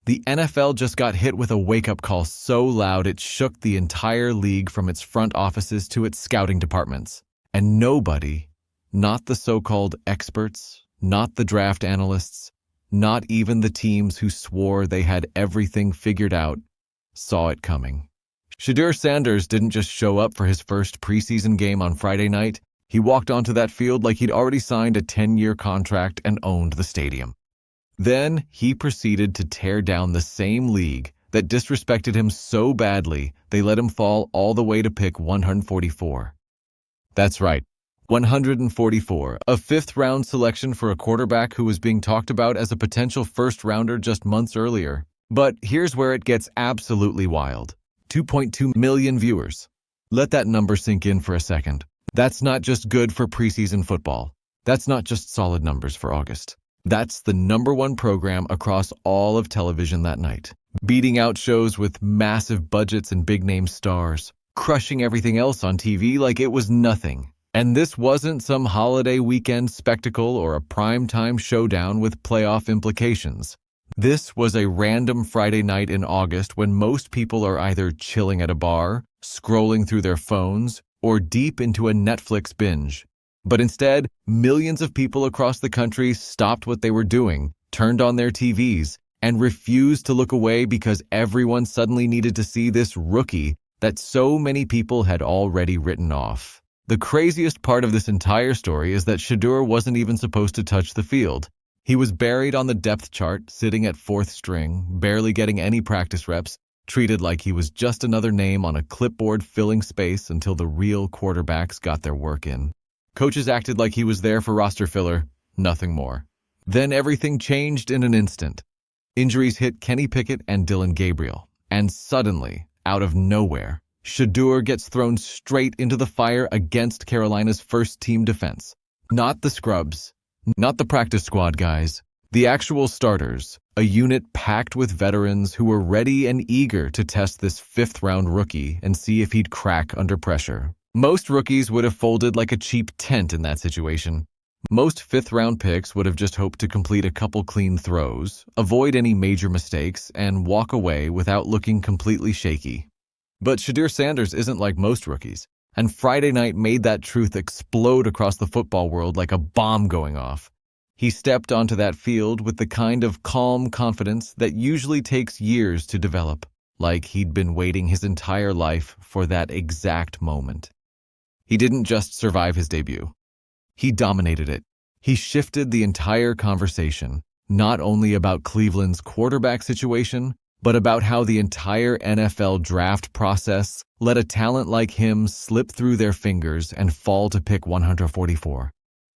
The NFL just got hit with a wake-up call so loud it shook the entire league from its front offices to its scouting departments. And nobody, not the so-called experts, not the draft analysts, not even the teams who swore they had everything figured out, saw it coming. Shedeur Sanders didn't just show up for his first preseason game on Friday night. He walked onto that field like he'd already signed a 10-year contract and owned the stadium. Then he proceeded to tear down the same league that disrespected him so badly they let him fall all the way to pick 144. That's right, 144, a fifth-round selection for a quarterback who was being talked about as a potential first-rounder just months earlier. But here's where it gets absolutely wild. 2.2 million viewers. Let that number sink in for a second. That's not just good for preseason football. That's not just solid numbers for August. That's the #1 program across all of television that night, beating out shows with massive budgets and big-name stars, crushing everything else on TV like it was nothing. And this wasn't some holiday weekend spectacle or a primetime showdown with playoff implications. This was a random Friday night in August when most people are either chilling at a bar, scrolling through their phones, or deep into a Netflix binge. But instead, millions of people across the country stopped what they were doing, turned on their TVs, and refused to look away because everyone suddenly needed to see this rookie that so many people had already written off. The craziest part of this entire story is that Shedeur wasn't even supposed to touch the field. He was buried on the depth chart, sitting at 4th string, barely getting any practice reps, treated like he was just another name on a clipboard filling space until the real quarterbacks got their work in. Coaches acted like he was there for roster filler, nothing more. Then everything changed in an instant. Injuries hit Kenny Pickett and Dylan Gabriel. And suddenly, out of nowhere, Shedeur gets thrown straight into the fire against Carolina's first-team defense. Not the scrubs, not the practice squad guys, the actual starters, a unit packed with veterans who were ready and eager to test this fifth-round rookie and see if he'd crack under pressure. Most rookies would have folded like a cheap tent in that situation. Most fifth-round picks would have just hoped to complete a couple clean throws, avoid any major mistakes, and walk away without looking completely shaky. But Shedeur Sanders isn't like most rookies, and Friday night made that truth explode across the football world like a bomb going off. He stepped onto that field with the kind of calm confidence that usually takes years to develop, like he'd been waiting his entire life for that exact moment. He didn't just survive his debut. He dominated it. He shifted the entire conversation, not only about Cleveland's quarterback situation, but about how the entire NFL draft process let a talent like him slip through their fingers and fall to pick 144.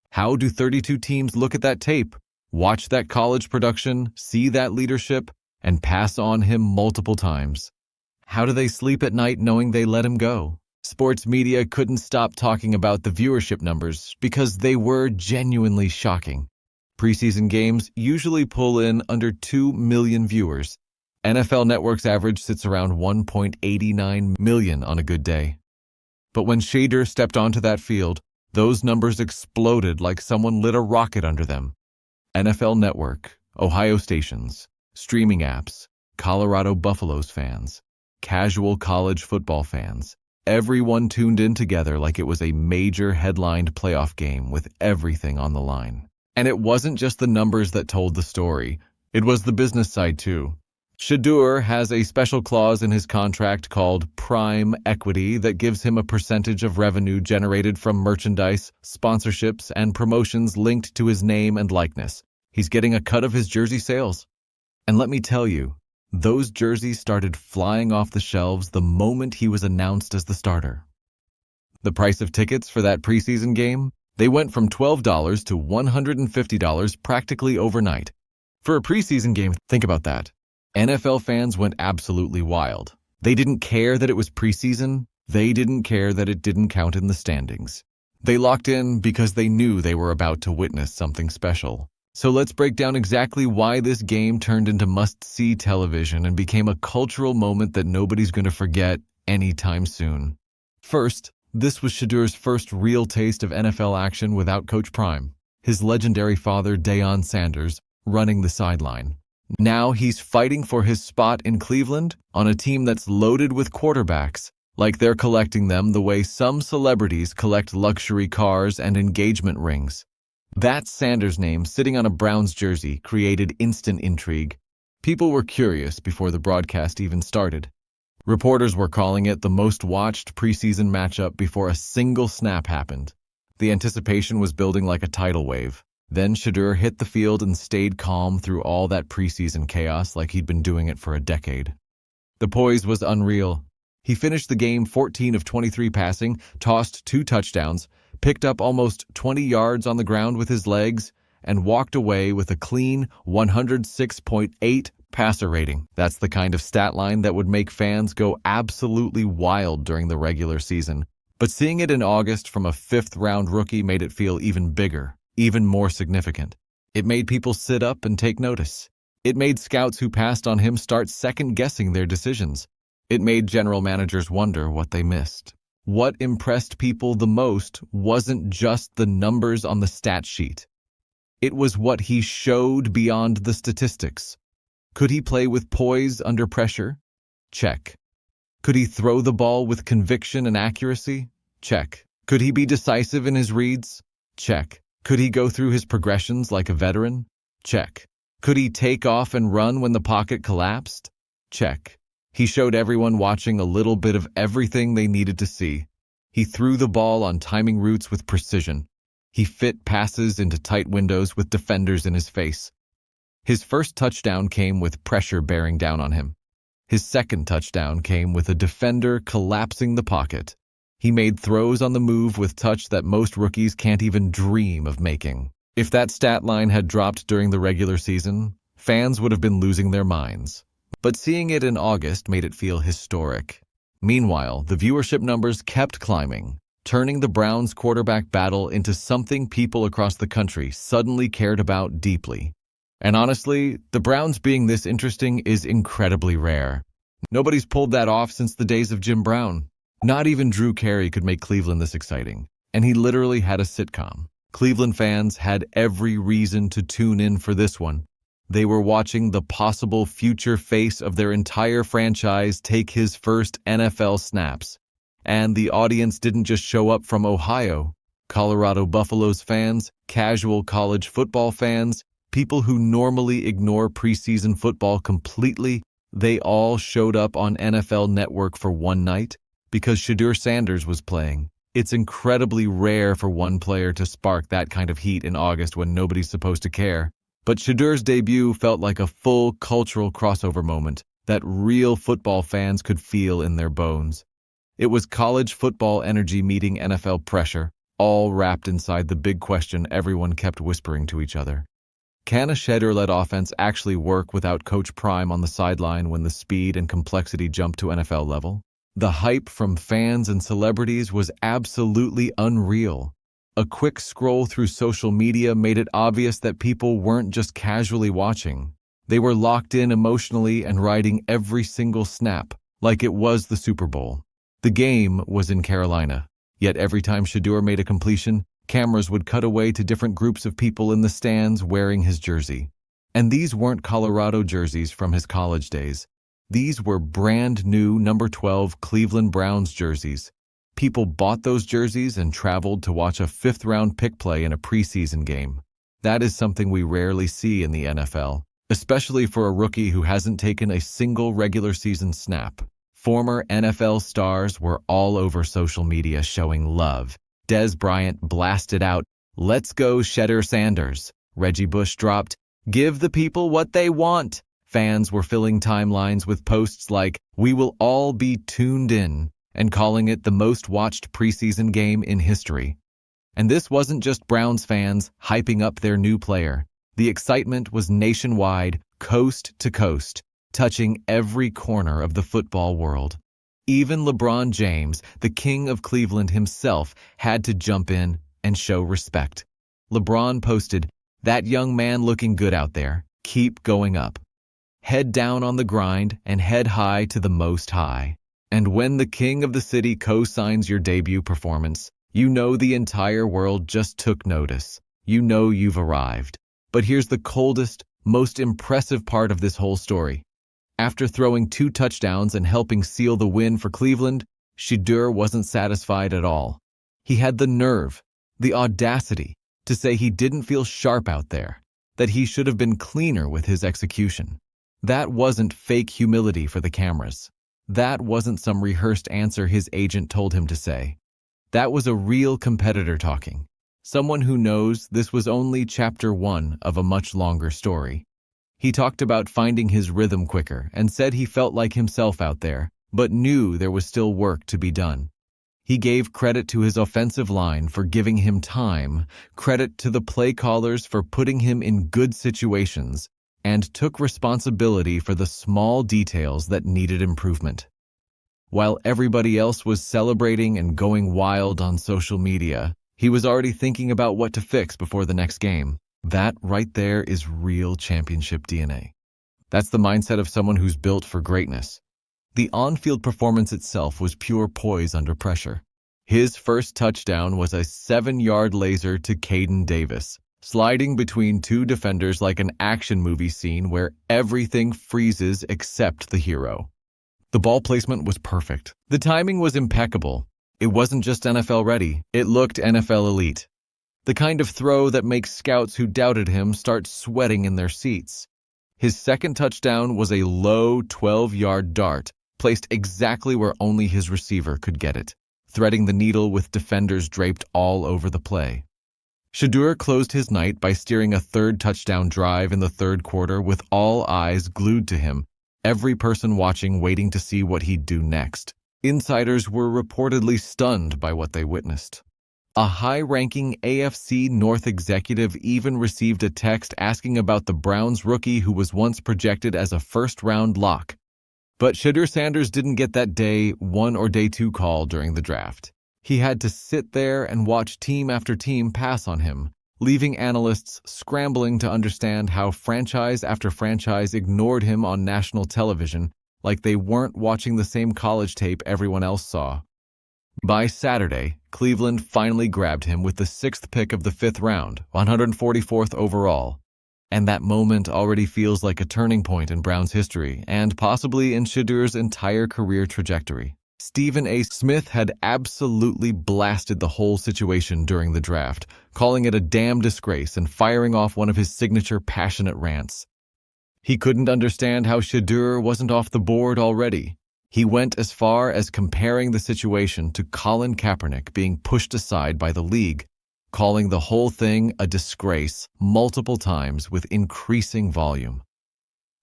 How do 32 teams look at that tape, watch that college production, see that leadership, and pass on him multiple times? How do they sleep at night knowing they let him go? Sports media couldn't stop talking about the viewership numbers because they were genuinely shocking. Preseason games usually pull in under 2 million viewers. NFL Network's average sits around 1.89 million on a good day. But when Shedeur stepped onto that field, those numbers exploded like someone lit a rocket under them. NFL Network, Ohio stations, streaming apps, Colorado Buffaloes fans, casual college football fans, everyone tuned in together like it was a major headlined playoff game with everything on the line. And it wasn't just the numbers that told the story. It was the business side too. Shedeur has a special clause in his contract called Prime Equity that gives him a percentage of revenue generated from merchandise, sponsorships, and promotions linked to his name and likeness. He's getting a cut of his jersey sales. And let me tell you, those jerseys started flying off the shelves the moment he was announced as the starter. The price of tickets for that preseason game? They went from $12 to $150 practically overnight. For a preseason game, think about that. NFL fans went absolutely wild. They didn't care that it was preseason. They didn't care that it didn't count in the standings. They locked in because they knew they were about to witness something special. So let's break down exactly why this game turned into must-see television and became a cultural moment that nobody's going to forget anytime soon. First, this was Shedeur's first real taste of NFL action without Coach Prime, his legendary father, Deion Sanders, running the sideline. Now he's fighting for his spot in Cleveland on a team that's loaded with quarterbacks, like they're collecting them the way some celebrities collect luxury cars and engagement rings. That Sanders name sitting on a Browns jersey created instant intrigue. People were curious before the broadcast even started. Reporters were calling it the most watched preseason matchup before a single snap happened. The anticipation was building like a tidal wave. Then Shedeur hit the field and stayed calm through all that preseason chaos like he'd been doing it for a decade. The poise was unreal. He finished the game 14 of 23 passing, tossed 2 touchdowns, picked up almost 20 yards on the ground with his legs, and walked away with a clean 106.8 passer rating. That's the kind of stat line that would make fans go absolutely wild during the regular season. But seeing it in August from a 5th-round rookie made it feel even bigger, even more significant. It made people sit up and take notice. It made scouts who passed on him start second-guessing their decisions. It made general managers wonder what they missed. What impressed people the most wasn't just the numbers on the stat sheet. It was what he showed beyond the statistics. Could he play with poise under pressure? Check. Could he throw the ball with conviction and accuracy? Check. Could he be decisive in his reads? Check. Could he go through his progressions like a veteran? Check. Could he take off and run when the pocket collapsed? Check. He showed everyone watching a little bit of everything they needed to see. He threw the ball on timing routes with precision. He fit passes into tight windows with defenders in his face. His first touchdown came with pressure bearing down on him. His second touchdown came with a defender collapsing the pocket. He made throws on the move with touch that most rookies can't even dream of making. If that stat line had dropped during the regular season, fans would have been losing their minds. But seeing it in August made it feel historic. Meanwhile, the viewership numbers kept climbing, turning the Browns' quarterback battle into something people across the country suddenly cared about deeply. And honestly, the Browns being this interesting is incredibly rare. Nobody's pulled that off since the days of Jim Brown. Not even Drew Carey could make Cleveland this exciting, and he literally had a sitcom. Cleveland fans had every reason to tune in for this one. They were watching the possible future face of their entire franchise take his first NFL snaps. And the audience didn't just show up from Ohio. Colorado Buffaloes fans, casual college football fans, people who normally ignore preseason football completely, they all showed up on NFL Network for one night because Shedeur Sanders was playing. It's incredibly rare for one player to spark that kind of heat in August when nobody's supposed to care. But Shedeur's debut felt like a full cultural crossover moment that real football fans could feel in their bones. It was college football energy meeting NFL pressure, all wrapped inside the big question everyone kept whispering to each other. Can a Shedeur-led offense actually work without Coach Prime on the sideline when the speed and complexity jump to NFL level? The hype from fans and celebrities was absolutely unreal. A quick scroll through social media made it obvious that people weren't just casually watching. They were locked in emotionally and riding every single snap, like it was the Super Bowl. The game was in Carolina, yet every time Shedeur made a completion, cameras would cut away to different groups of people in the stands wearing his jersey. And these weren't Colorado jerseys from his college days. These were brand new number 12 Cleveland Browns jerseys. People bought those jerseys and traveled to watch a 5th-round pick play in a preseason game. That is something we rarely see in the NFL, especially for a rookie who hasn't taken a single regular season snap. Former NFL stars were all over social media showing love. Des Bryant blasted out, "Let's go Shedeur Sanders." Reggie Bush dropped, "Give the people what they want." Fans were filling timelines with posts like, "We will all be tuned in," and calling it the most watched preseason game in history. And this wasn't just Browns fans hyping up their new player. The excitement was nationwide, coast to coast, touching every corner of the football world. Even LeBron James, the king of Cleveland himself, had to jump in and show respect. LeBron posted, "That young man looking good out there. Keep going up. Head down on the grind and head high to the Most High." And when the king of the city co-signs your debut performance, you know the entire world just took notice. You know you've arrived. But here's the coldest, most impressive part of this whole story. After throwing 2 touchdowns and helping seal the win for Cleveland, Shedeur wasn't satisfied at all. He had the nerve, the audacity, to say he didn't feel sharp out there, that he should have been cleaner with his execution. That wasn't fake humility for the cameras. That wasn't some rehearsed answer his agent told him to say. That was a real competitor talking. Someone who knows this was only chapter 1 of a much longer story. He talked about finding his rhythm quicker and said he felt like himself out there, but knew there was still work to be done. He gave credit to his offensive line for giving him time, credit to the play callers for putting him in good situations, and took responsibility for the small details that needed improvement. While everybody else was celebrating and going wild on social media, he was already thinking about what to fix before the next game. That right there is real championship DNA. That's the mindset of someone who's built for greatness. The on-field performance itself was pure poise under pressure. His first touchdown was a 7-yard laser to Caden Davis, sliding between 2 defenders like an action movie scene where everything freezes except the hero. The ball placement was perfect. The timing was impeccable. It wasn't just NFL ready, it looked NFL elite. The kind of throw that makes scouts who doubted him start sweating in their seats. His second touchdown was a low 12-yard dart, placed exactly where only his receiver could get it, threading the needle with defenders draped all over the play. Shedeur closed his night by steering a 3rd touchdown drive in the 3rd quarter with all eyes glued to him, every person watching waiting to see what he'd do next. Insiders were reportedly stunned by what they witnessed. A high-ranking AFC North executive even received a text asking about the Browns rookie who was once projected as a first-round lock. But Shedeur Sanders didn't get that day 1 or day 2 call during the draft. He had to sit there and watch team after team pass on him, leaving analysts scrambling to understand how franchise after franchise ignored him on national television like they weren't watching the same college tape everyone else saw. By Saturday, Cleveland finally grabbed him with the 6th pick of the 5th round, 144th overall. And that moment already feels like a turning point in Browns history and possibly in Shedeur's entire career trajectory. Stephen A. Smith had absolutely blasted the whole situation during the draft, calling it a damn disgrace and firing off one of his signature passionate rants. He couldn't understand how Shedeur wasn't off the board already. He went as far as comparing the situation to Colin Kaepernick being pushed aside by the league, calling the whole thing a disgrace multiple times with increasing volume.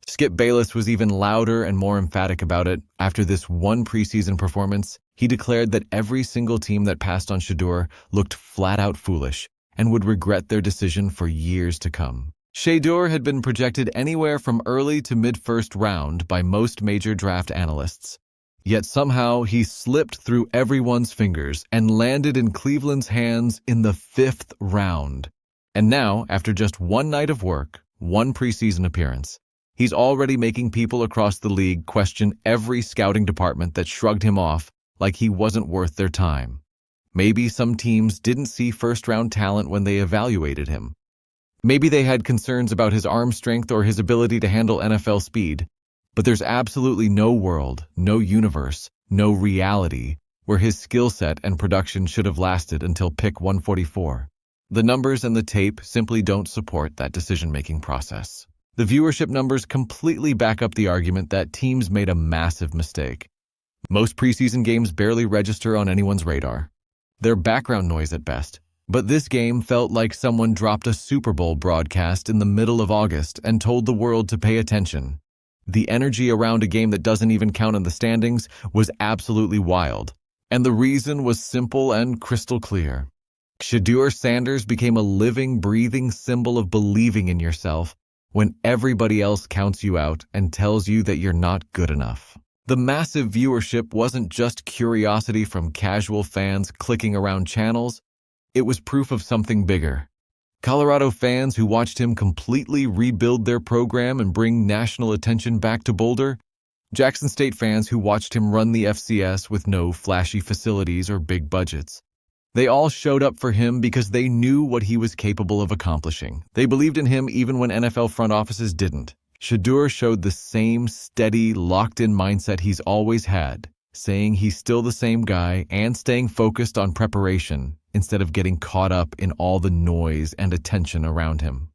Skip Bayless was even louder and more emphatic about it. After this one preseason performance, he declared that every single team that passed on Shedeur looked flat-out foolish and would regret their decision for years to come. Shedeur had been projected anywhere from early to mid-first round by most major draft analysts. Yet somehow he slipped through everyone's fingers and landed in Cleveland's hands in the 5th round. And now, after just 1 night of work, 1 preseason appearance, he's already making people across the league question every scouting department that shrugged him off like he wasn't worth their time. Maybe some teams didn't see first-round talent when they evaluated him. Maybe they had concerns about his arm strength or his ability to handle NFL speed, but there's absolutely no world, no universe, no reality where his skill set and production should have lasted until pick 144. The numbers and the tape simply don't support that decision-making process. The viewership numbers completely back up the argument that teams made a massive mistake. Most preseason games barely register on anyone's radar. They're background noise at best. But this game felt like someone dropped a Super Bowl broadcast in the middle of August and told the world to pay attention. The energy around a game that doesn't even count in the standings was absolutely wild. And the reason was simple and crystal clear. Shedeur Sanders became a living, breathing symbol of believing in yourself when everybody else counts you out and tells you that you're not good enough. The massive viewership wasn't just curiosity from casual fans clicking around channels. It was proof of something bigger. Colorado fans who watched him completely rebuild their program and bring national attention back to Boulder. Jackson State fans who watched him run the FCS with no flashy facilities or big budgets. They all showed up for him because they knew what he was capable of accomplishing. They believed in him even when NFL front offices didn't. Shedeur showed the same steady, locked-in mindset he's always had, saying he's still the same guy and staying focused on preparation instead of getting caught up in all the noise and attention around him.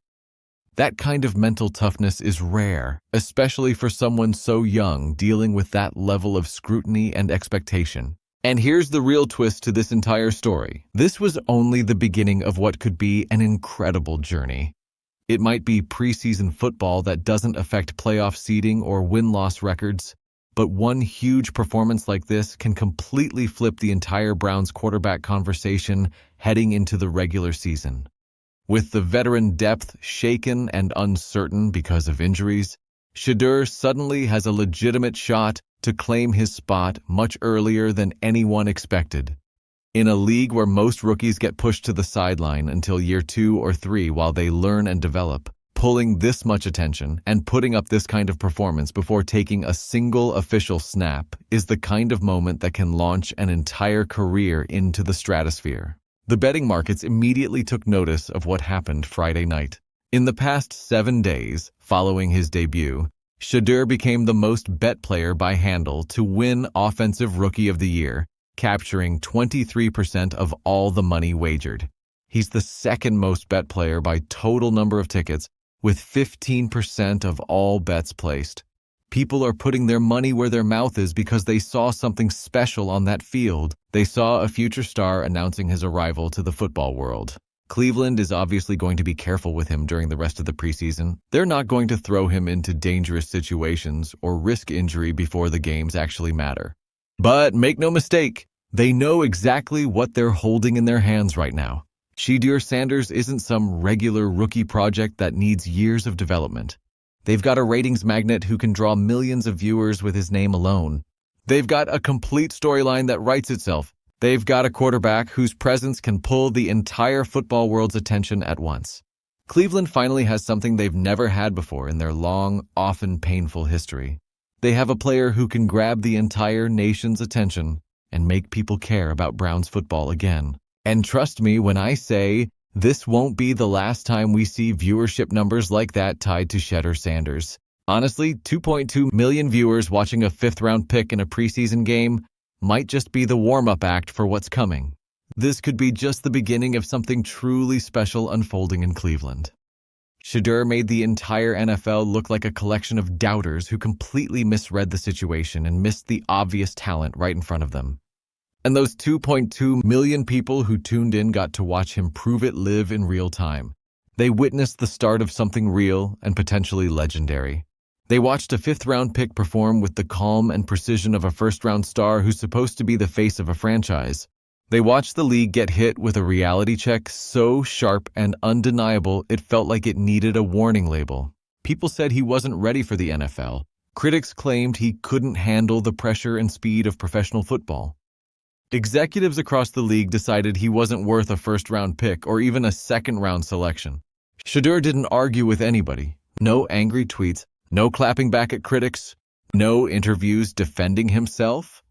That kind of mental toughness is rare, especially for someone so young dealing with that level of scrutiny and expectation. And here's the real twist to this entire story. This was only the beginning of what could be an incredible journey. It might be preseason football that doesn't affect playoff seeding or win-loss records, but one huge performance like this can completely flip the entire Browns quarterback conversation heading into the regular season. With the veteran depth shaken and uncertain because of injuries, Shedeur suddenly has a legitimate shot to claim his spot much earlier than anyone expected. In a league where most rookies get pushed to the sideline until year 2 or 3 while they learn and develop, pulling this much attention and putting up this kind of performance before taking a single official snap is the kind of moment that can launch an entire career into the stratosphere. The betting markets immediately took notice of what happened Friday night. In the past 7 days following his debut, Shedeur became the most bet player by handle to win Offensive Rookie of the Year, capturing 23% of all the money wagered. He's the second most bet player by total number of tickets, with 15% of all bets placed. People are putting their money where their mouth is because they saw something special on that field. They saw a future star announcing his arrival to the football world. Cleveland is obviously going to be careful with him during the rest of the preseason. They're not going to throw him into dangerous situations or risk injury before the games actually matter. But make no mistake, they know exactly what they're holding in their hands right now. Shedeur Sanders isn't some regular rookie project that needs years of development. They've got a ratings magnet who can draw millions of viewers with his name alone. They've got a complete storyline that writes itself. They've got a quarterback whose presence can pull the entire football world's attention at once. Cleveland finally has something they've never had before in their long, often painful history. They have a player who can grab the entire nation's attention and make people care about Browns football again. And trust me when I say, this won't be the last time we see viewership numbers like that tied to Shedeur Sanders. Honestly, 2.2 million viewers watching a 5th-round pick in a preseason game might just be the warm-up act for what's coming. This could be just the beginning of something truly special unfolding in Cleveland. Shedeur made the entire NFL look like a collection of doubters who completely misread the situation and missed the obvious talent right in front of them. And those 2.2 million people who tuned in got to watch him prove it live in real time. They witnessed the start of something real and potentially legendary. They watched a 5th-round pick perform with the calm and precision of a first-round star who's supposed to be the face of a franchise. They watched the league get hit with a reality check so sharp and undeniable it felt like it needed a warning label. People said he wasn't ready for the NFL. Critics claimed he couldn't handle the pressure and speed of professional football. Executives across the league decided he wasn't worth a first-round pick or even a second-round selection. Shedeur didn't argue with anybody. No angry tweets. No clapping back at critics, no interviews defending himself,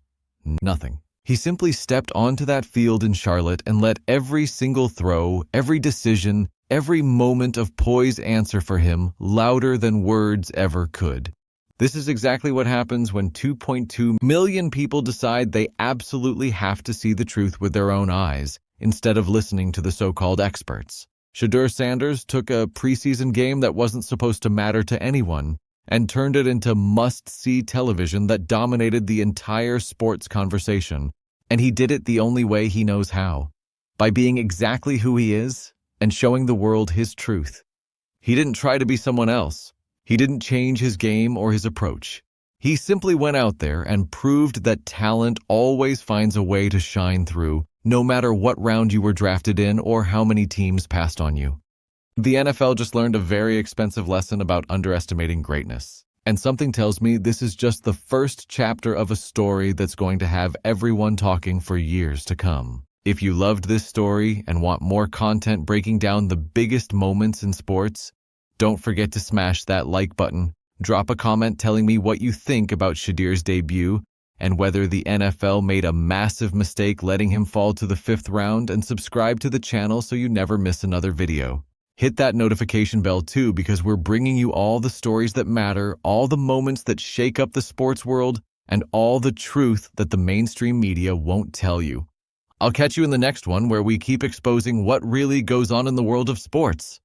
nothing. He simply stepped onto that field in Charlotte and let every single throw, every decision, every moment of poise answer for him louder than words ever could. This is exactly what happens when 2.2 million people decide they absolutely have to see the truth with their own eyes instead of listening to the so-called experts. Shedeur Sanders took a preseason game that wasn't supposed to matter to anyone and turned it into must-see television that dominated the entire sports conversation. And he did it the only way he knows how, by being exactly who he is and showing the world his truth. He didn't try to be someone else. He didn't change his game or his approach. He simply went out there and proved that talent always finds a way to shine through, no matter what round you were drafted in or how many teams passed on you. The NFL just learned a very expensive lesson about underestimating greatness. And something tells me this is just the first chapter of a story that's going to have everyone talking for years to come. If you loved this story and want more content breaking down the biggest moments in sports, don't forget to smash that like button, drop a comment telling me what you think about Shedeur's debut, and whether the NFL made a massive mistake letting him fall to the 5th round, and subscribe to the channel so you never miss another video. Hit that notification bell too, because we're bringing you all the stories that matter, all the moments that shake up the sports world, and all the truth that the mainstream media won't tell you. I'll catch you in the next one, where we keep exposing what really goes on in the world of sports.